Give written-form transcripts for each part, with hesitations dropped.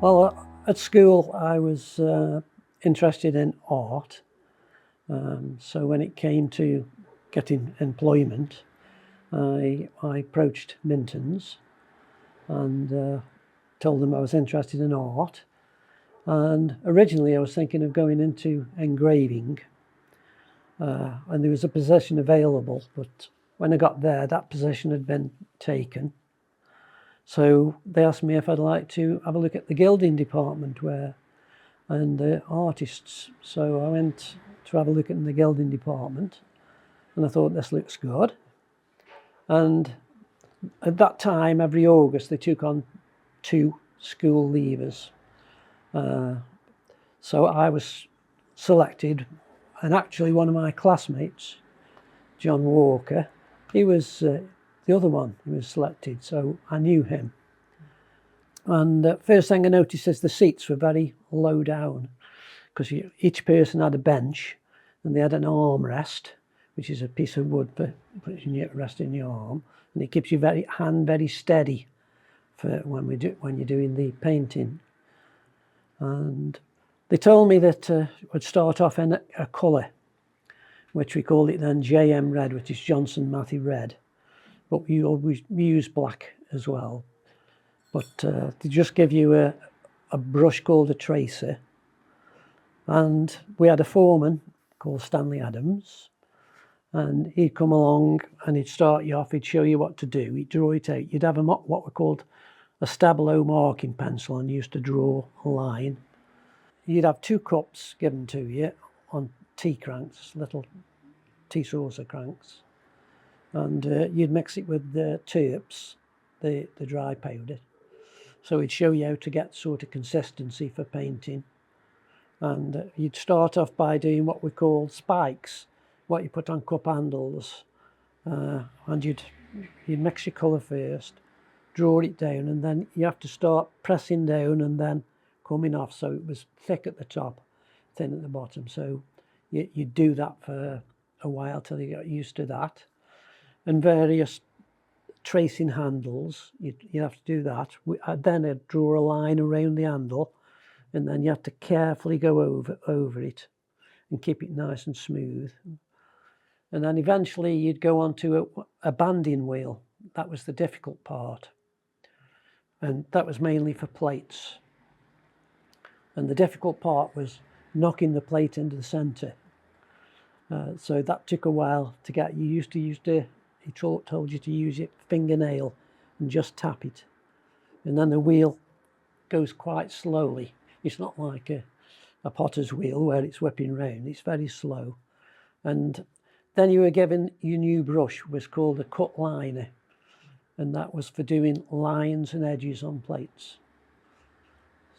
Well, at school I was interested in art, so when it came to getting employment, I approached Minton's and told them I was interested in art. And originally I was thinking of going into engraving, and there was a position available, but when I got there, that position had been taken. So they asked me if I'd like to have a look at the gilding department and the artists. So I went to have a look in the gilding department, and I thought, this looks good. And at that time, every August, they took on 2 school leavers. So I was selected, and actually one of my classmates, John Walker, he was the other one who was selected, so I knew him. And first thing I noticed is the seats were very low down, because each person had a bench and they had an armrest, which is a piece of wood for resting your arm, and it keeps your hand very steady for when you're doing the painting. And they told me that I'd start off in a colour, which we called it then JM Red, which is Johnson Matthey Red, but we use black as well. But they just give you a brush called a tracer, and we had a foreman called Stanley Adams, and he'd come along and he'd start you off, he'd show you what to do, he'd draw it out. You'd have what were called a Stabilo marking pencil, and you used to draw a line. You'd have 2 cups given to you on tea cranks, little tea saucer cranks, and you'd mix it with the terps, the dry powder. So he'd show you how to get sort of consistency for painting. And you'd start off by doing what we call spikes, what you put on cup handles, and you'd mix your colour first, draw it down, and then you have to start pressing down and then coming off, so it was thick at the top, thin at the bottom. So you'd do that for a while till you got used to that. And various tracing handles, you have to do that. Then I'd draw a line around the handle, and then you have to carefully go over it and keep it nice and smooth. And then eventually you'd go on to a banding wheel. That was the difficult part, and that was mainly for plates. And the difficult part was knocking the plate into the centre. So that took a while to get. He told you to use your fingernail and just tap it. And then the wheel goes quite slowly. It's not like a potter's wheel where it's whipping round. It's very slow. And then you were given your new brush, was called a cut liner. And that was for doing lines and edges on plates.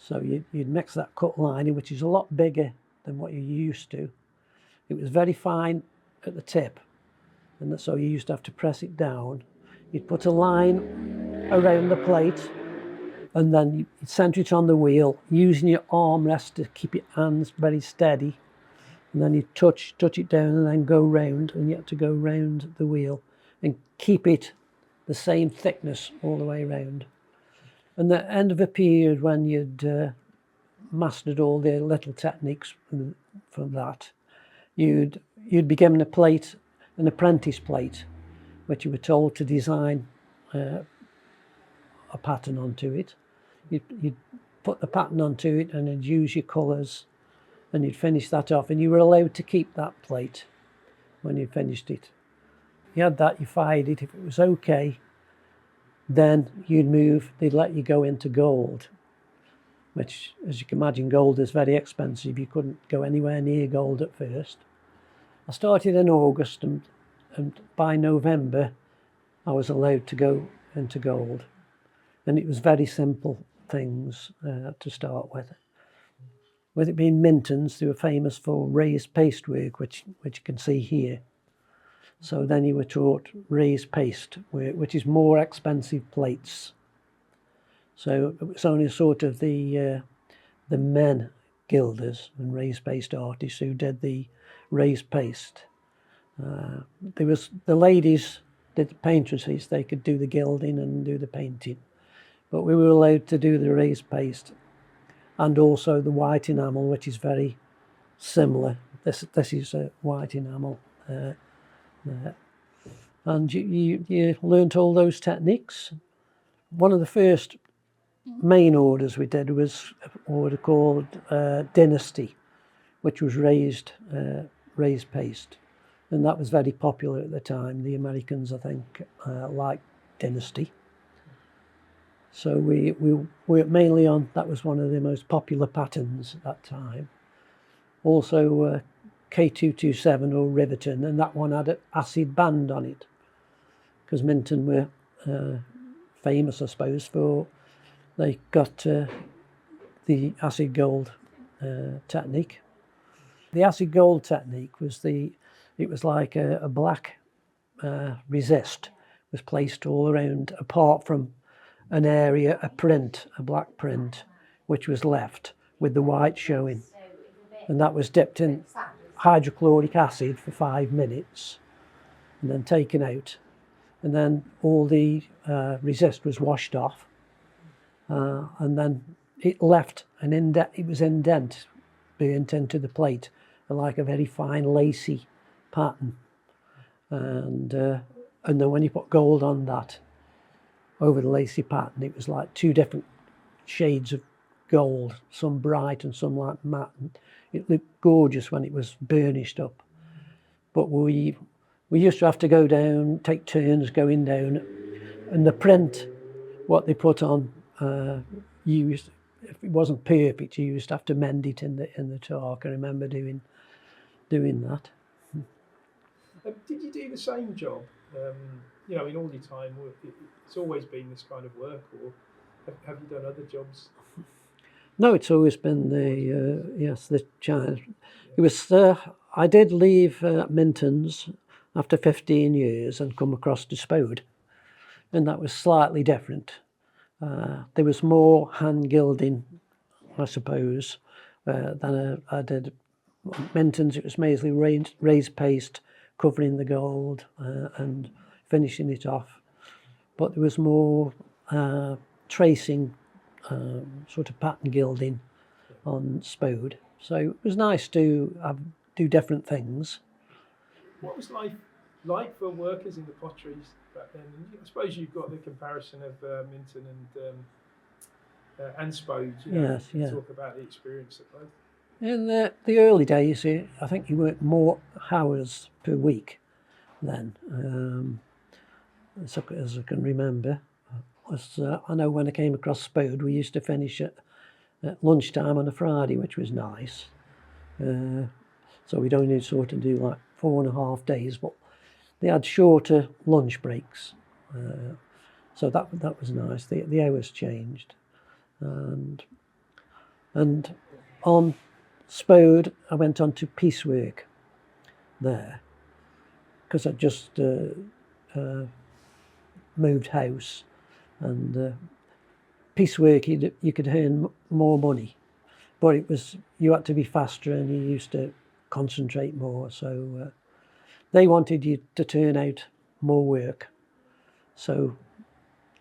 So you'd mix that cut liner, which is a lot bigger than what you're used to. It was very fine at the tip, and so you used to have to press it down. You'd put a line around the plate, and then you'd center it on the wheel, using your armrest to keep your hands very steady. And then you'd touch it down and then go round, and you had to go round the wheel and keep it the same thickness all the way around. And the end of a period, when you'd mastered all the little techniques from that, you'd be given a plate, an apprentice plate, which you were told to design a pattern onto it. You'd put the pattern onto it, and you'd use your colours, and you'd finish that off, and you were allowed to keep that plate when you finished it. You had that, you fired it. If it was okay, then you'd move, they'd let you go into gold, which, as you can imagine, gold is very expensive. You couldn't go anywhere near gold at first. I started in August, and by November I was allowed to go into gold. And it was very simple things to start with. With it being Minton's, they were famous for raised paste work, which you can see here. So then you were taught raised paste work, which is more expensive plates. So it was only sort of the men gilders and raised paste artists who did the raised paste. There was the ladies did the paintresses, they could do the gilding and do the painting, but we were allowed to do the raised paste. and also the white enamel, which is very similar. This is white enamel there. And you learnt all those techniques. One of the first main orders we did was an order called Dynasty, which was raised paste, and that was very popular at the time. The Americans, I think, liked Dynasty. So we worked mainly on, that was one of the most popular patterns at that time. Also K227 or Riverton, and that one had an acid band on it, because Minton were famous, I suppose, for they got the acid gold technique. The acid gold technique was it was like a black resist was placed all around, apart from an area, a black print, which was left with the white showing. And that was dipped in hydrochloric acid for 5 minutes and then taken out. And then all the resist was washed off. And then it left an indent, it was indent, burnt into the plate, like a very fine lacy pattern. And then when you put gold on that, over the lacy pattern, it was like 2 different shades of gold, some bright and some like matte. And it looked gorgeous when it was burnished up. But we used to have to go down, take turns going down, and the print, what they put on, if it wasn't perfect, you used to have to mend it in the torque. I remember doing that. Did you do the same job? In all your time, it's always been this kind of work, or have you done other jobs? No, it's always been the China. It was. I did leave Minton's after 15 years and come across to Spode, and that was slightly different. There was more hand gilding, I suppose, than I did. Minton's, it was mainly raised paste, covering the gold and finishing it off. But there was more tracing, sort of pattern gilding on Spode. So it was nice to do different things. What was life like for workers in the potteries back then? I suppose you've got the comparison of Minton and Spode. Yes, yeah. Talk about the experience of both. In the early days, I think you worked more hours per week then, as I can remember. I know when I came across Spode, we used to finish at lunchtime on a Friday, which was nice. So we'd only sort of do like 4.5 days, but they had shorter lunch breaks. So that was nice. The hours changed. And on Spode, I went on to piecework there, because I just moved house, and piecework you could earn more money, but you had to be faster and you used to concentrate more. So they wanted you to turn out more work. So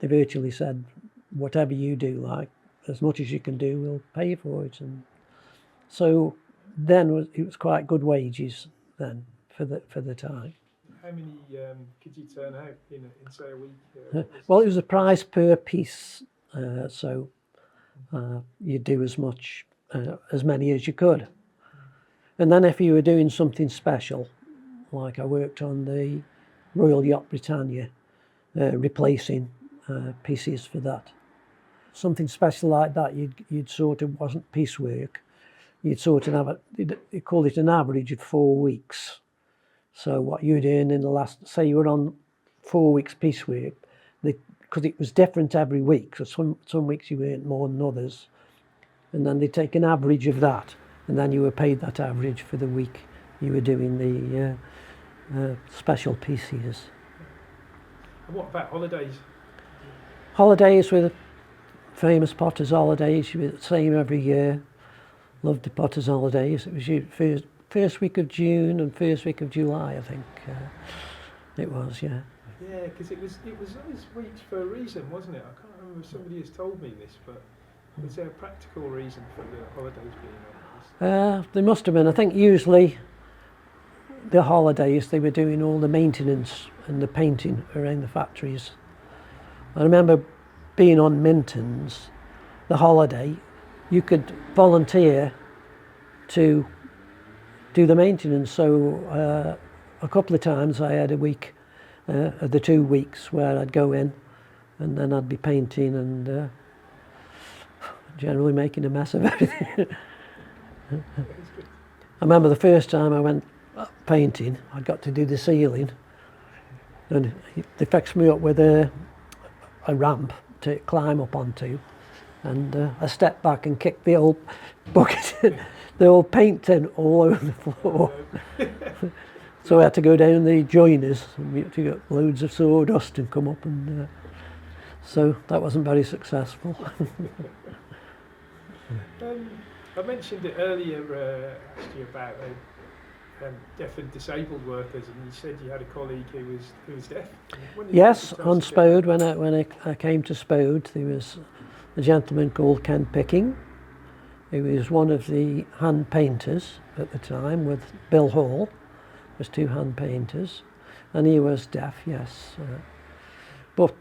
they virtually said, whatever you do, like as much as you can do, we'll pay for it. And so then it was quite good wages then for the time. How many could you turn out in say a week? Well, it was a price per piece, so you'd do as many as you could. And then if you were doing something special, like I worked on the Royal Yacht Britannia, replacing pieces for that. Something special like that, you'd sort of, wasn't piecework, you'd sort of have you call it an average of 4 weeks. So what you'd earn in the last, say you were on 4 weeks piecework, because it was different every week, so some weeks you earned more than others, and then they'd take an average of that, and then you were paid that average for the week you were doing the special pieces. And what about holidays? Holidays were the famous Potters' holidays. You were the same every year. Loved the Potters' holidays. It was first week of June and first week of July, I think it was, yeah. Yeah, because it was those weeks for a reason, wasn't it? I can't remember if somebody has told me this, but Was there a practical reason for the holidays being on this? There must have been. I think usually the holidays they were doing all the maintenance and the painting around the factories. I remember being on Minton's, the holiday, you could volunteer to do the maintenance. So a couple of times I had a week of the 2 weeks where I'd go in and then I'd be painting and generally making a mess of everything. I remember the first time I went painting, I got to do the ceiling and they fixed me up with a ramp to climb up onto, and I stepped back and kicked the old bucket, the old paint tin all over the floor. So I had to go down the joiners and we had to get loads of sawdust and come up, and so that wasn't very successful. I mentioned it earlier, asked you about deaf and disabled workers, and you said you had a colleague who was deaf. Yes, on Spode, when I came to Spode, there was a gentleman called Ken Picking, who was one of the hand painters at the time with Bill Hall. There was 2 hand painters, and he was deaf, yes. But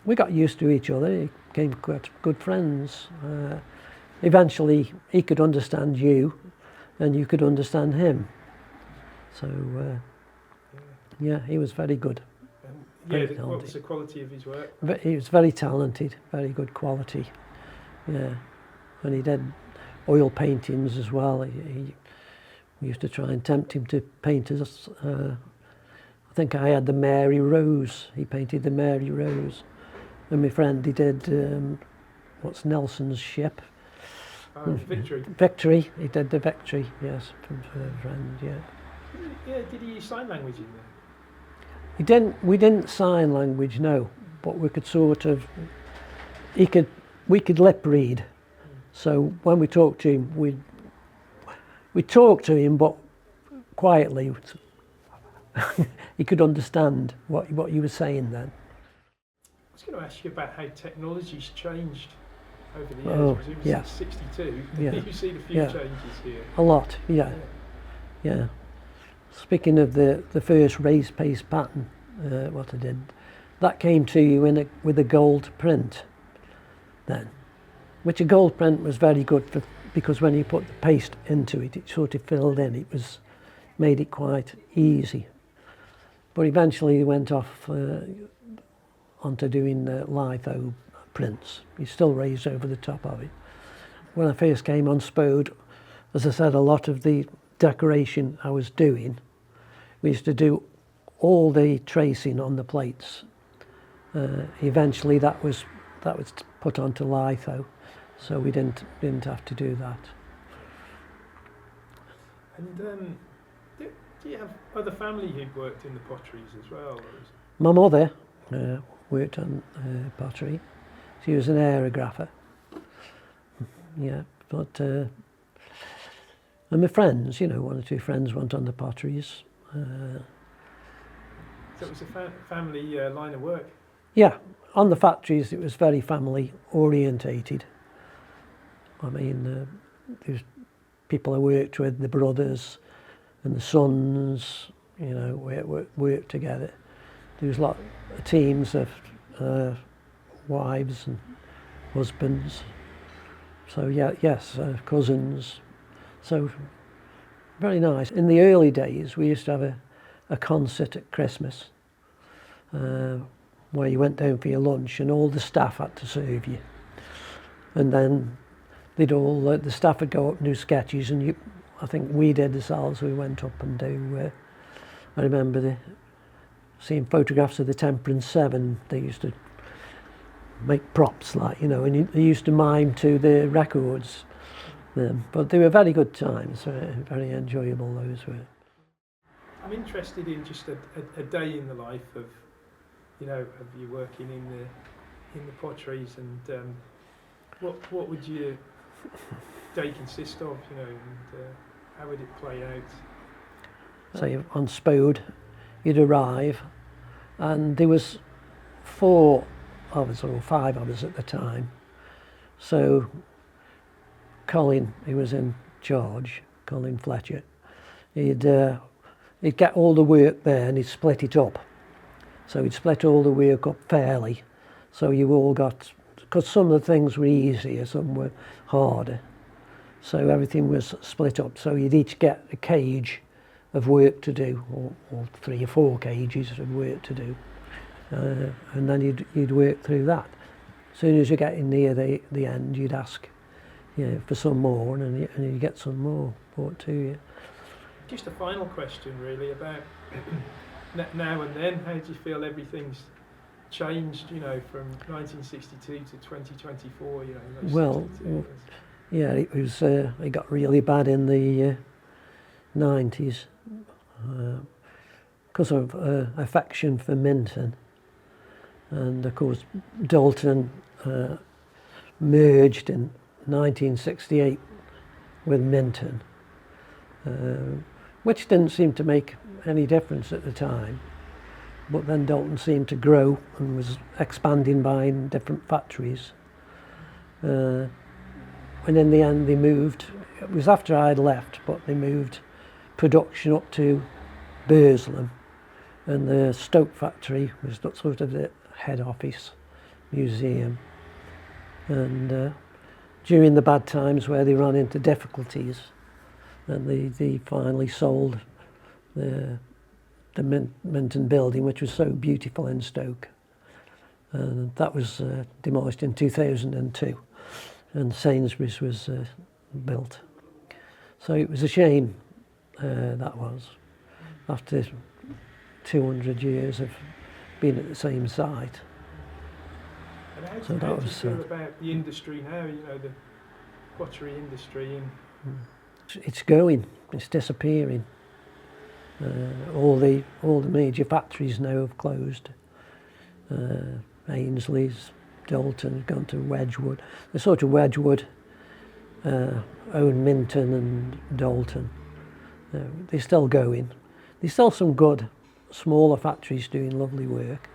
we got used to each other, he became quite good friends. Eventually he could understand you and you could understand him. So yeah, he was very good. What was the quality of his work? But he was very talented, very good quality. Yeah, and he did oil paintings as well. We used to try and tempt him to paint us. I think I had the Mary Rose. He painted the Mary Rose, and my friend he did what's Nelson's ship. Victory. Victory. He did the Victory. Yes, for a friend. Yeah. Yeah. Did he use sign language in there? He didn't. We didn't sign language, no. But we could sort of. We could lip read. So when we talked to him, we talked to him, but quietly. He could understand what he was saying then. I was going to ask you about how technology's changed over the years. Oh, yeah. Since 62, Yeah. you've seen a few Yeah. changes here. A lot, yeah. Yeah. Speaking of the first raised paste pattern, what I did, that came to you with a gold print then, which a gold print was very good for, because when you put the paste into it, it sort of filled in. It made it quite easy. But eventually he went off onto doing litho prints. He still raised over the top of it. When I first came on Spode, as I said, a lot of the decoration I was doing, we used to do all the tracing on the plates. Eventually that was put onto litho, so we didn't have to do that. And do you have other family who'd worked in the potteries as well? Or is... My mother worked on pottery. She was an aerographer. Yeah, but and my friends, 1 or 2 friends went on the potteries. So it was a family line of work? Yeah, on the factories it was very family orientated. I mean, there was people I worked with, the brothers and the sons, worked together. There was a lot of teams of wives and husbands. So yes, cousins. So very nice. In the early days, we used to have a concert at Christmas where you went down for your lunch and all the staff had to serve you. And then the staff would go up and do sketches, and I think we did ourselves. We went up and do. I remember seeing photographs of the Temperance 7. They used to make props, and they used to mime to the records. But they were very good times, very enjoyable those were. I'm interested in just a day in the life of you working in the potteries, and what would your day consist of, and how would it play out? So on Spode, you'd arrive, and there was 4 of us or 5 of us at the time, So Colin, who was in charge, Colin Fletcher, he'd get all the work there and he'd split it up. So he'd split all the work up fairly. So you all got, because some of the things were easier, some were harder. So everything was split up. So you'd each get a cage of work to do, or 3 or 4 cages of work to do. And then you'd work through that. As soon as you're getting near the end, you'd ask, for some more, and you get some more brought to you. Just a final question, really, about now and then. How do you feel everything's changed? From 1962 to 2024. Well, 62. yeah, it was. It got really bad in the 90s because of affection for Minton, and of course Dalton merged in 1968 with Minton, which didn't seem to make any difference at the time. But then Dalton seemed to grow and was expanding, buying different factories. And in the end they moved, it was after I'd left, but they moved production up to Burslem, and the Stoke factory was sort of the head office museum. And during the bad times where they ran into difficulties, and they finally sold the Minton building, which was so beautiful in Stoke, and that was demolished in 2002, and Sainsbury's was built. So it was a shame, that was, after 200 years of being at the same site. And how So do that you was, feel about the industry now, the pottery industry? It's going, it's disappearing. All the major factories now have closed. Ainsley's, Dalton has gone to Wedgwood. The sort of Wedgwood own Minton and Dalton. They're still going. There's still some good smaller factories doing lovely work,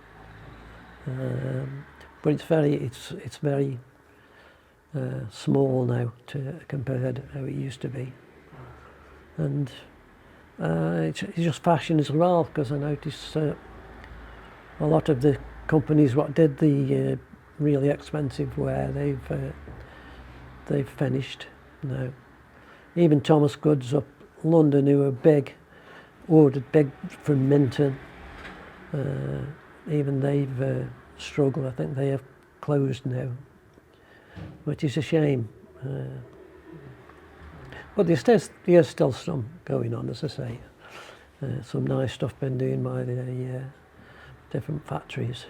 but it's very small now compared to how it used to be. And it's just fashion as well, because I notice a lot of the companies what did the really expensive wear, they've finished now. Even Thomas Goods up London, who were ordered big from Minton, even they've struggled. I think they have closed now, which is a shame. But there's still some going on, as I say. Some nice stuff been doing by the different factories.